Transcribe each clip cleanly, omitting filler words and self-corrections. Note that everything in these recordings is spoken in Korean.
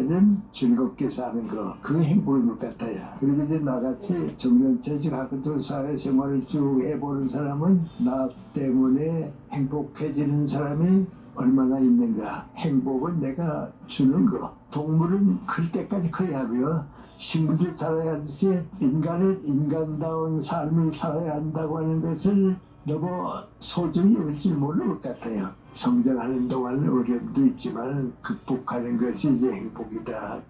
때는 즐겁게 사는 거, 그게 행복인 것 같아요. 그리고 이제 나같이 정년퇴직하고도 사회생활을 쭉 해보는 사람은 나 때문에 행복해지는 사람이 얼마나 있는가. 행복은 내가 주는 거. 동물은 클 때까지 커야 하고요. 식물을 살아야 하듯이 인간은 인간다운 삶을 살아야 한다고 하는 것을 너무 소중히 여길 줄 모르는 것 같아요. 성장하는 동안은 어려움도 있지만 극복하는 것이 이제 행복이다.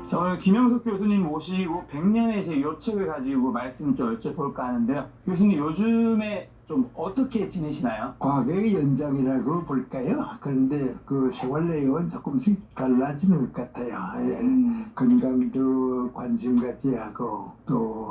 자, 오늘 김영석 교수님 모시고 100년의 제 요책을 가지고 말씀 좀 여쭤볼까 하는데요. 교수님 요즘에 좀 어떻게 지내시나요? 과거의 연장이라고 볼까요? 그런데 그 생활 내용은 조금씩 달라지는 것 같아요. 예. 건강도 관심 갖지 하고 또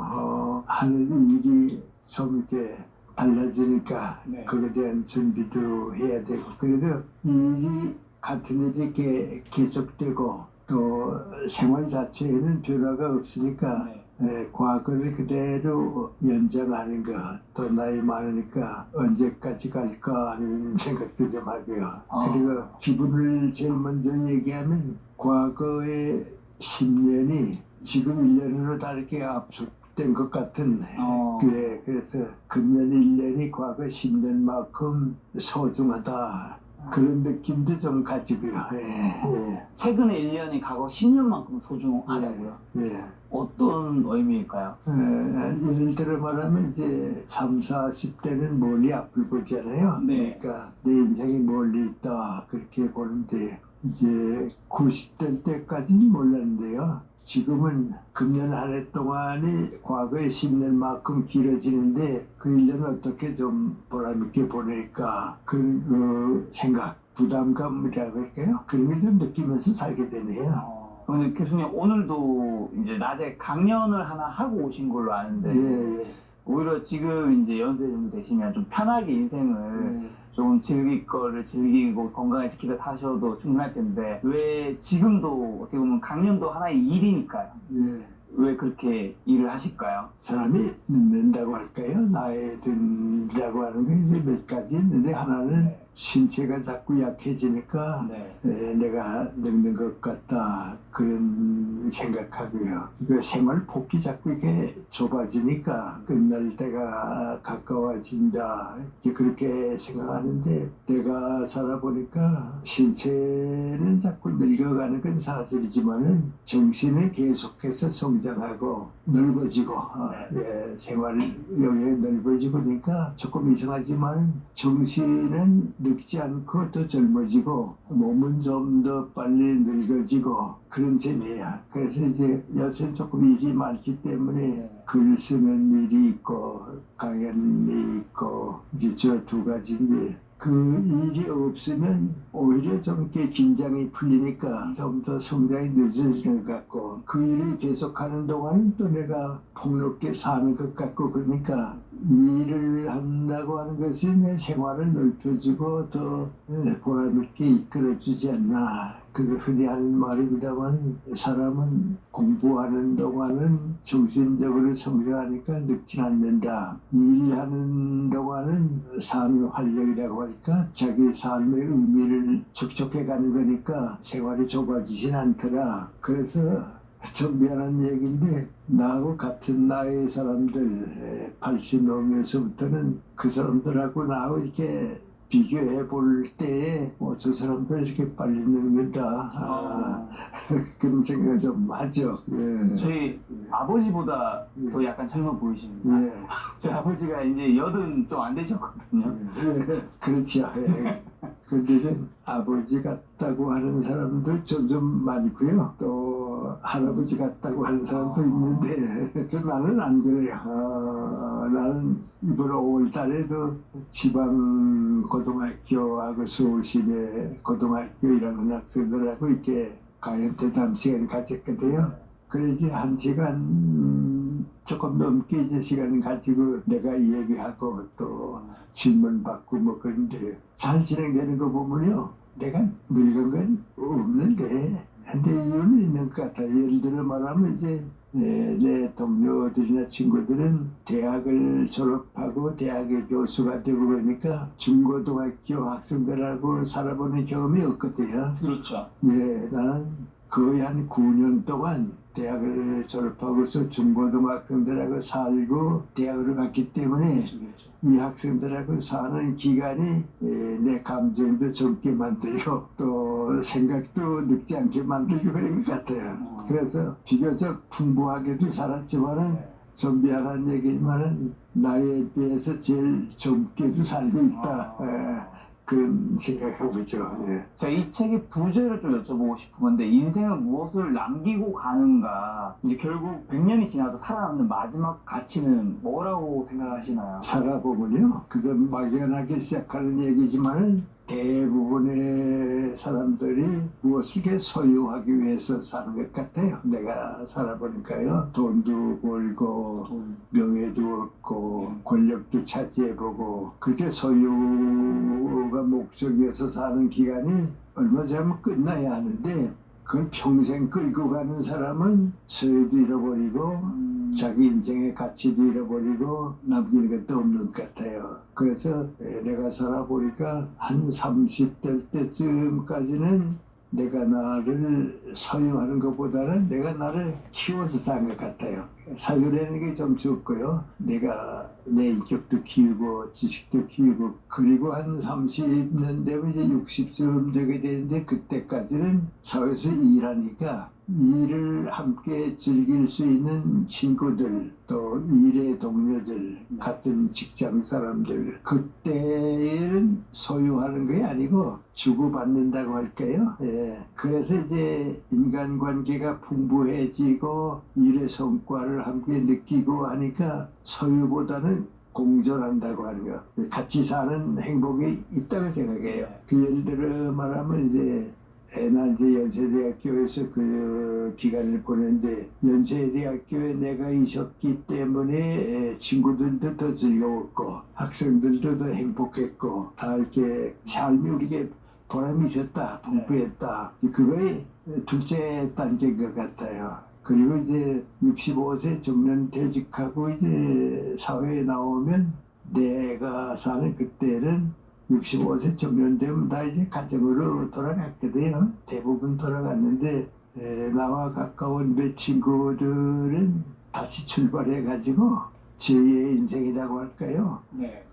하는 일이 좀 이렇게 달라지니까 네. 그에 대한 준비도 해야 되고 그래도 일이 같은 일이 이렇게 계속되고 또 생활 자체에는 변화가 없으니까 네. 과거를 그대로 연장하는 것, 또 나이 많으니까 언제까지 갈까 하는 생각도 좀 하고요. 그리고 기분을 제일 먼저 얘기하면 과거의 10년이 지금 1년으로 다르게 압축된 것 같은 그래서 금년 1년이 과거 10년만큼 소중하다. 그런 느낌도 좀 가지고요. 예. 최근에 1년이 과거 10년만큼 소중하다고요? 예. 어떤 의미일까요? 예를 들어 말하면 이제 30, 40대는 멀리 앞을 보잖아요. 네. 그러니까 내 인생이 멀리 있다 그렇게 보는데 이제 90대 때까지는 몰랐는데요. 지금은 금년 한 해 동안이 과거의 10년만큼 길어지는데 그 1년 어떻게 좀 보람있게 보낼까 그 생각, 부담감이라고 할까요? 그런 걸 좀 느끼면서 살게 되네요. 근데 교수님 오늘도 이제 낮에 강연을 하나 하고 오신 걸로 아는데 예. 오히려 지금 이제 연세 정도 되시면 좀 편하게 인생을 조금 즐길 거를 즐기고 건강을 지키다 사셔도 충분할 텐데 왜 지금도 어떻게 보면 강연도 하나의 일이니까요. 예. 왜 그렇게 일을 하실까요? 사람이 늙는다고 할까요? 나이 든다고 하는 게 이제 몇 가지 있는데 하나는 신체가 자꾸 약해지니까 내가 늙는 것 같다 그런 생각하고요. 그 생활 폭이 자꾸 이렇게 좁아지니까 끝날 때가 가까워진다 이제 그렇게 생각하는데 내가 살아보니까 신체는 자꾸 늙어가는 건 사실이지만은 정신은 계속해서 성장하고 넓어지고 생활 영역이 넓어지고 그러니까 조금 이상하지만 정신은 늙지 않고 더 젊어지고 몸은 좀 더 빨리 늙어지고 그런 셈이야. 그래서 이제 요새 조금 일이 많기 때문에 글 쓰는 일이 있고 강연이 있고 이제 저 두 가지인데 그 일이 없으면 오히려 좀 이렇게 긴장이 풀리니까 좀 더 성장이 늦어지는 것 같고 그 일을 계속하는 동안 또 내가 폭넓게 사는 것 같고 그러니까 일을 한다고 하는 것이 내 생활을 넓혀주고 더 보람있게 이끌어주지 않나. 그래서 흔히 하는 말입니다만 사람은 공부하는 동안은 정신적으로 성장하니까 늙진 않는다. 일하는 동안은 삶의 활력이라고 할까 자기 삶의 의미를 촉촉해가는 거니까 생활이 좁아지진 않더라. 그래서 좀 미안한 얘기인데 나하고 같은 나이의 사람들 80 넘으면서부터는 그 사람들하고 나하고 이렇게 비교해 볼 때에 저 사람들 이렇게 빨리 늙는다 그런 생각을 좀 하죠. 저희 아버지보다 더 약간 젊어 보이십니다. 저희 아버지가 이제 80 좀 안 되셨거든요. 그렇죠. 근데 아버지 같다고 하는 사람들 점점 많고요. 또 할아버지 같다고 하는 사람도 있는데 나는 안 그래요. 나는 이번 5월 달에도 지방 고등학교하고 서울시내 고등학교 일하는 학생들하고 이렇게 강연 대담 시간 가졌거든요. 그래 이제 1시간 조금 넘게 이제 시간 가지고 내가 얘기하고 또 질문 받고 뭐 그런데 잘 진행되는 거 보면요. 내가 늙은 건 없는데 근데 이유는 있는 것 같아요. 예를 들어 말하면 이제 내 동료들이나 친구들은 대학을 졸업하고 대학의 교수가 되고 그러니까 중고등학교 학생들하고 살아보는 경험이 없거든요. 그렇죠. 나는 거의 한 9년 동안 대학을 졸업하고서 중고등학생들하고 살고 대학으로 갔기 때문에 이 학생들하고 사는 기간이 내 감정도 젊게 만들고 또 생각도 늙지 않게 만들고 그런 것 같아요. 그래서 비교적 풍부하게도 살았지만은 좀 미안한 얘기지만은 나이에 비해서 제일 젊게도 살고 있다. 그런 생각하고 있죠. 제가 이 책의 부제를 좀 여쭤보고 싶은 건데 인생은 무엇을 남기고 가는가 이제 결국 100년이 지나도 살아남는 마지막 가치는 뭐라고 생각하시나요? 살아보면요. 그저 막연하게 시작하는 얘기지만 대부분의 사람들이 무엇을 이렇게 소유하기 위해서 사는 것 같아요. 내가 살아보니까요. 돈도 벌고 명예도 얻고 권력도 차지해보고 그렇게 소유가 목적이어서 사는 기간이 얼마 지나면 끝나야 하는데 그걸 평생 끌고 가는 사람은 소유도 잃어버리고 자기 인생의 가치도 잃어버리고 남기는 것도 없는 것 같아요. 그래서 내가 살아보니까 한 30대 때쯤까지는 내가 나를 소유하는 것보다는 내가 나를 키워서 산 것 같아요. 사유라는 게 좀 적고요. 내가 내 인격도 키우고 지식도 키우고 그리고 한 30년 되면 이제 60쯤 되게 되는데 그때까지는 사회에서 일하니까 일을 함께 즐길 수 있는 친구들 또 일의 동료들 같은 직장 사람들 그때는 소유하는 게 아니고 주고받는다고 할까요? 그래서 이제 인간관계가 풍부해지고 일의 성과를 함께 느끼고 하니까 소유보다는 공존한다고 하는 거 같이 사는 행복이 있다고 생각해요. 그 예를 들어 말하면 이제 난 이제 연세대학교에서 그 기간을 보냈는데 연세대학교에 내가 있었기 때문에 친구들도 더 즐거웠고 학생들도 더 행복했고 다 이렇게 삶이 우리에게 보람이 있었다, 풍부했다. 그거의 둘째 단계인 것 같아요. 그리고 이제 65세 정년 퇴직하고 이제 사회에 나오면 내가 사는 그때는 65세 정년 되면 다 이제 가정으로 돌아갔거든요. 대부분 돌아갔는데 나와 가까운 몇 친구들은 다시 출발해가지고 제2의 인생이라고 할까요?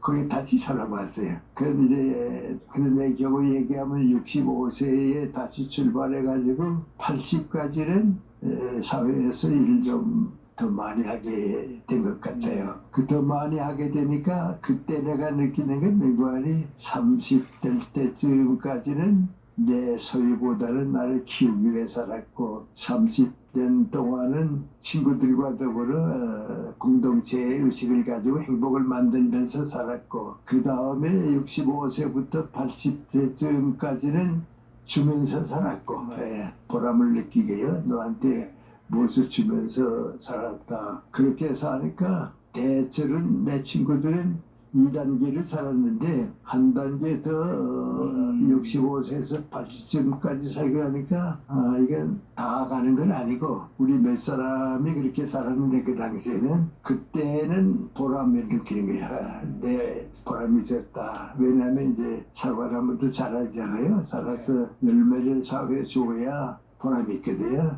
거기 다시 살아봤어요. 그래서 이제 내 경우 얘기하면 65세에 다시 출발해가지고 80까지는 사회에서 일을 좀 더 많이 하게 된 것 같아요. 그 더 많이 하게 되니까 그때 내가 느끼는 건 민관이 30대 때쯤까지는 내 소유보다는 나를 키우기 위해 살았고 30년 동안은 친구들과 더불어 공동체의 의식을 가지고 행복을 만들면서 살았고 그 다음에 65세부터 80세쯤까지는 주면서 살았고 보람을 느끼게요. 너한테 무엇을 주면서 살았다. 그렇게 해서 하니까 대체로는 내 친구들은 2단계를 살았는데 한 단계 더 65세에서 80쯤까지 살고 하니까 이건 다 가는 건 아니고 우리 몇 사람이 그렇게 살았는데 그 당시에는 그때는 보람을 느끼는 거야. 내 보람이 있었다. 왜냐하면 이제 사과나무도 자라잖아요. 자라서 열매를 사회에 줘야 보람이 있거든요.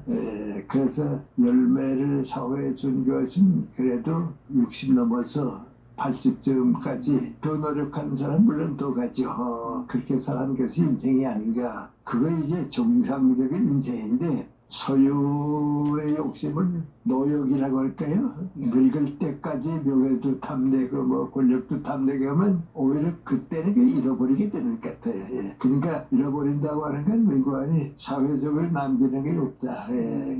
그래서 열매를 사회에 준 것은 그래도 60 넘어서 80쯤까지 더 노력하는 사람 물론 더 가죠. 그렇게 사는 것이 인생이 아닌가. 그거 이제 정상적인 인생인데 소유의 욕심을 노역이라고 할까요? 늙을 때까지 명예도 탐내고 뭐 권력도 탐내고 하면 오히려 그때는 잃어버리게 되는 것 같아요. 그러니까 잃어버린다고 하는 건 민관이 사회적으로 남기는 게 없다.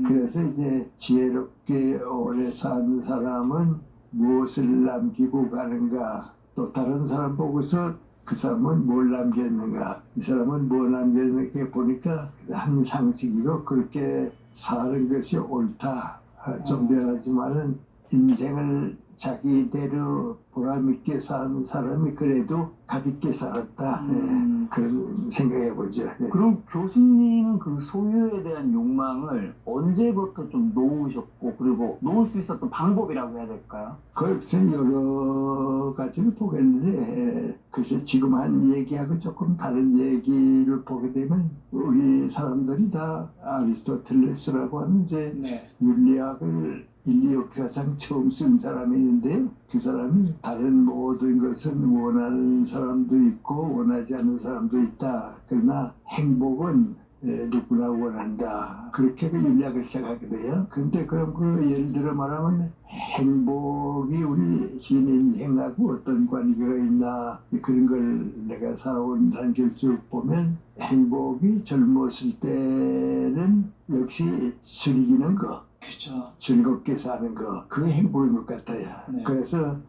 그래서 이제 지혜롭게 오래 사는 사람은 무엇을 남기고 가는가 또 다른 사람 보고서 그 사람은 뭘 남겼는가 이 사람은 뭘 남겼는가 보니까 한 상식이고 그렇게 사는 것이 옳다 좀 미안하지만은 인생을 자기대로 보람있게 사는 사람이 그래도 가볍게 살았다. 그런 생각해보죠. 그럼 교수님은 그 소유에 대한 욕망을 언제부터 좀 놓으셨고, 그리고 놓을 수 있었던 방법이라고 해야 될까요? 글쎄 여러 가지를 보겠는데 글쎄 지금 한 얘기하고 조금 다른 얘기를 보게 되면 우리 사람들이 다 아리스토텔레스라고 하는 이제 윤리학을 인류 역사상 처음 쓴 사람이 있는데요. 그 사람이 다른 모든 것은 원하는 사람도 있고 원하지 않는 사람도 있다. 그러나 행복은 누구나 원한다. 그렇게 그 윤리학을 시작하게 돼요. 근데 그럼 그 예를 들어 말하면 행복이 우리 긴 인생하고 어떤 관계가 있나 그런 걸 내가 살아온 단계를 쭉 보면 행복이 젊었을 때는 역시 즐기는 거. 그렇죠. 즐겁게 사는 거 그게 행복인 것 같아요. 그래서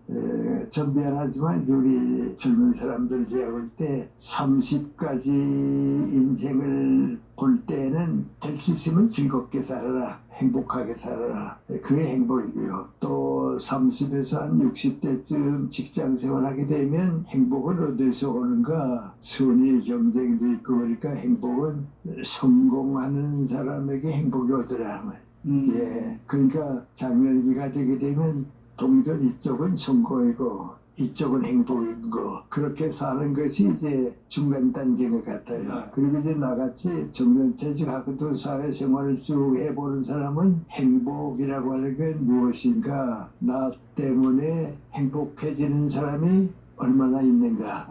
전 미안하지만 우리 젊은 사람들 대학을 때 30까지 인생을 볼 때는 될 수 있으면 즐겁게 살아라, 행복하게 살아라. 그게 행복이고요. 또 30에서 한 60대쯤 직장 생활하게 되면 행복은 어디서 오는가? 순위 경쟁도 있고 그러니까 행복은 성공하는 사람에게 행복이 오더라. 예, 그러니까 장년기가 되게 되면 동전 이쪽은 성공이고 이쪽은 행복인 거 그렇게 사는 것이 이제 중간 단계인 것 같아요. 그리고 이제 나같이 정년퇴직하고도 사회생활을 쭉 해보는 사람은 행복이라고 하는 건 무엇인가, 나 때문에 행복해지는 사람이 얼마나 있는가,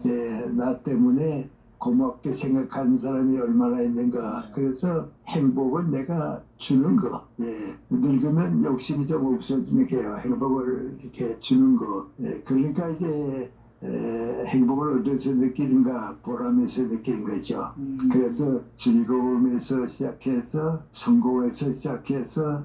예, 나 때문에 고맙게 생각하는 사람이 얼마나 있는가. 그래서 행복은 내가 주는 거. 예. 늙으면 욕심이 좀 없어지니까요. 행복을 이렇게 주는 거. 예. 그러니까 이제 행복을 어디서 느끼는가? 보람에서 느끼는 거죠. 그래서 즐거움에서 시작해서 성공에서 시작해서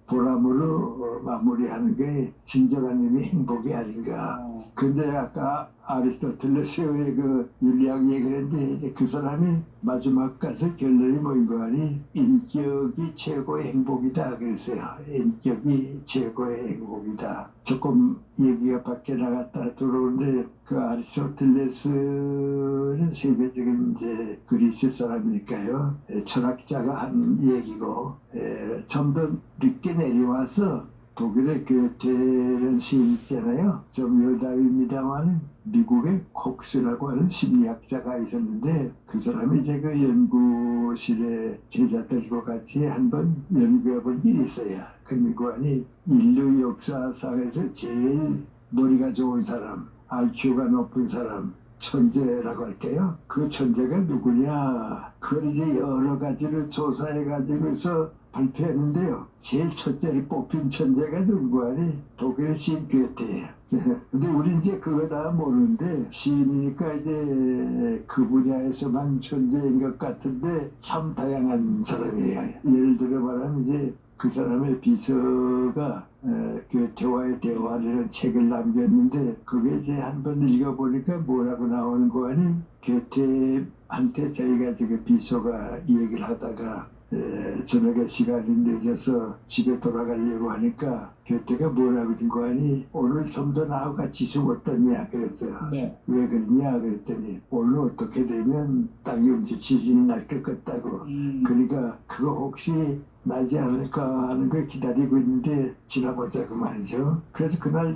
보람으로 마무리하는 게 진정한 의미 행복이 아닌가. 근데 아까 아리스토텔레스의 그 윤리학 얘기를 했는데 이제 그 사람이 마지막 가서 결론이 뭐인 거 아니? 인격이 최고의 행복이다 그랬어요. 인격이 최고의 행복이다. 조금 얘기가 밖에 나갔다 들어오는데 그 아리스토텔레스는 세계적인 이제 그리스 사람이니까요. 철학자가 한 얘기고 좀 더 늦게 내려와서 독일의 괴테라는 시인 있잖아요. 좀 여담입니다만 미국의 콕스라고 하는 심리학자가 있었는데 그 사람이 이제 그 연구실에 제자들과 같이 한번 연구해 본 일이 있어요. 그 미국안이 인류 역사상에서 제일 머리가 좋은 사람, IQ가 높은 사람, 천재라고 할게요. 그 천재가 누구냐? 그걸 이제 여러 가지를 조사해가지고서 발표했는데요. 제일 첫째로 뽑힌 천재가 누구 아니? 독일의 시인 괴테예요. 근데 우리 이제 그거 다 모르는데 시인이니까 이제 그 분야에서만 천재인 것 같은데 참 다양한 사람이에요. 예를 들어 말하면 이제 그 사람의 비서가 괴테와의 대화라는 책을 남겼는데 그게 이제 한번 읽어보니까 뭐라고 나오는 거 아니? 괴테한테 자기가 지금 비서가 이 얘기를 하다가 저녁에 시간이 늦어서 집에 돌아가려고 하니까 괴테가 뭐라고 그런 거 아니? 오늘 좀 더 나하고 같이 있으면 어떠냐 그랬어요. 왜 그러냐 그랬더니 오늘 어떻게 되면 땅이 움직이지는 날 것 같다고. 그러니까 그거 혹시 나지 않을까 하는 걸 기다리고 있는데 지나보자 그 말이죠. 그래서 그날